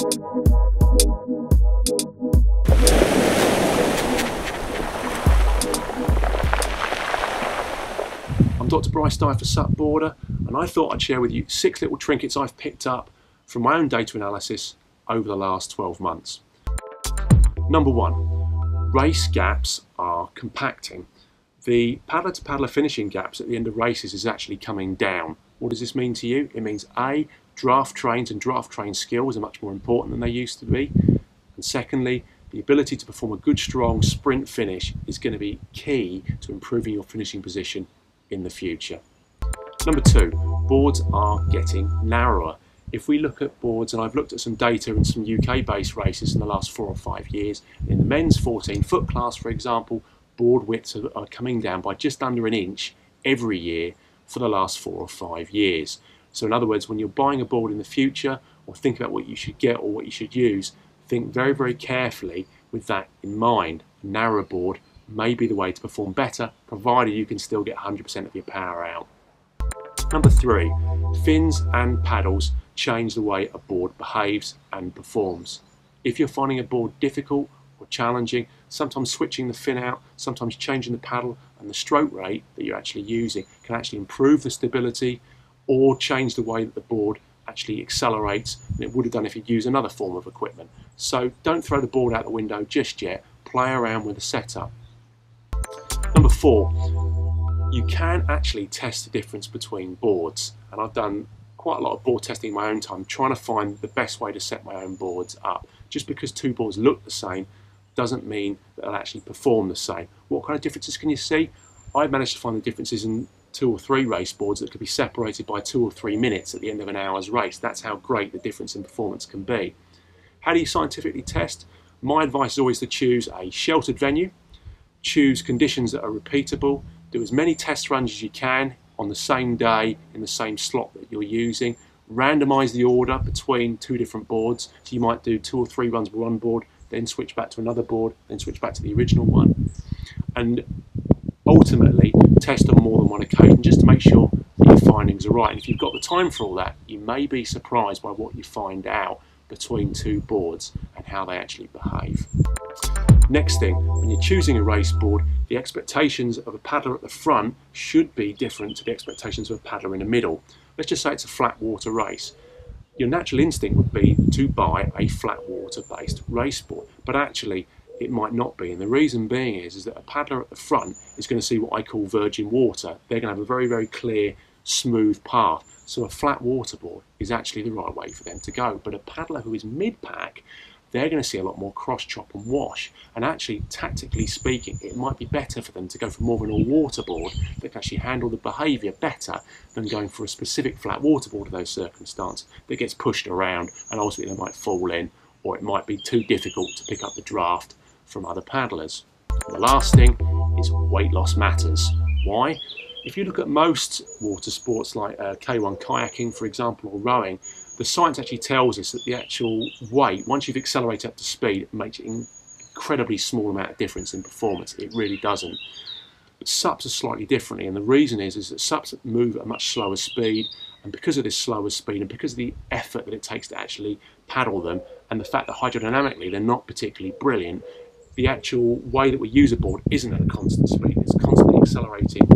I'm Dr Bryce Dyer for SUPboarder, and I thought I'd share with you 6 little trinkets I've picked up from my own data analysis over the last 12 months. Number 1, race gaps are compacting. The paddler-to-paddler finishing gaps at the end of races is actually coming down. What does this mean to you? It means A, draft trains and draft train skills are much more important than they used to be. And secondly, the ability to perform a good, strong sprint finish is going to be key to improving your finishing position in the future. Number 2, boards are getting narrower. If we look at boards, and I've looked at some data in some UK-based races in the last 4 or 5 years, in the men's 14-foot class, for example, board widths are coming down by just under an inch every year for the last 4 or 5 years. So in other words, when you're buying a board in the future, or think about what you should get or what you should use, think very, very carefully with that in mind. A narrower board may be the way to perform better, provided you can still get 100% of your power out. Number 3, fins and paddles change the way a board behaves and performs. If you're finding a board difficult or challenging, sometimes switching the fin out, sometimes changing the paddle and the stroke rate that you're actually using can actually improve the stability or change the way that the board actually accelerates than it would have done if you'd used another form of equipment. So don't throw the board out the window just yet, play around with the setup. Number 4, you can actually test the difference between boards, and I've done quite a lot of board testing in my own time, trying to find the best way to set my own boards up. Just because 2 boards look the same doesn't mean that they'll actually perform the same. What kind of differences can you see? I've managed to find the differences in 2 or 3 race boards that could be separated by 2 or 3 minutes at the end of an hour's race. That's how great the difference in performance can be. How do you scientifically test? My advice is always to choose a sheltered venue, choose conditions that are repeatable, do as many test runs as you can on the same day in the same slot that you're using, randomise the order between 2 different boards. So you might do 2 or 3 runs with one board, then switch back to another board, then switch back to the original one. And ultimately, test on more than one occasion just to make sure that your findings are right. And if you've got the time for all that, you may be surprised by what you find out between 2 boards and how they actually behave. Next thing, when you're choosing a race board, the expectations of a paddler at the front should be different to the expectations of a paddler in the middle. Let's just say it's a flat water race. Your natural instinct would be to buy a flat water based race board, but actually it might not be, and the reason being is that a paddler at the front is going to see what I call virgin water. They're going to have a very, very clear, smooth path. So a flat water board is actually the right way for them to go. But a paddler who is mid-pack, they're going to see a lot more cross chop and wash, and actually, tactically speaking, it might be better for them to go for more of an all-water board that can actually handle the behaviour better than going for a specific flat water board in those circumstances that gets pushed around and ultimately they might fall in, or it might be too difficult to pick up the draft from other paddlers. And the last thing is weight loss matters. Why? If you look at most water sports like K1 kayaking, for example, or rowing, the science actually tells us that the actual weight, once you've accelerated up to speed, it makes an incredibly small amount of difference in performance. It really doesn't. But SUPs are slightly differently, and the reason is that SUPs move at a much slower speed, and because of this slower speed and because of the effort that it takes to actually paddle them, and the fact that hydrodynamically they're not particularly brilliant, the actual way that we use a board isn't at a constant speed. It's constantly accelerating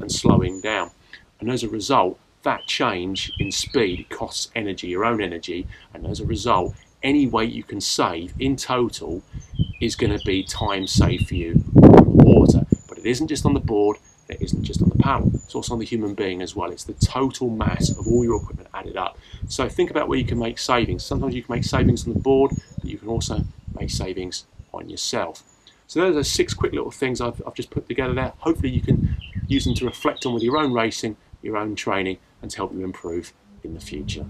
and slowing down, and as a result, that change in speed costs energy, your own energy, and as a result, any weight you can save in total is going to be time saved for you on the water. But it isn't just on the board, it isn't just on the paddle, it's also on the human being as well. It's the total mass of all your equipment added up. So think about where you can make savings. Sometimes you can make savings on the board, but you can also make savings on yourself. So those are 6 quick little things I've just put together there. Hopefully you can use them to reflect on with your own racing, your own training, and to help you improve in the future.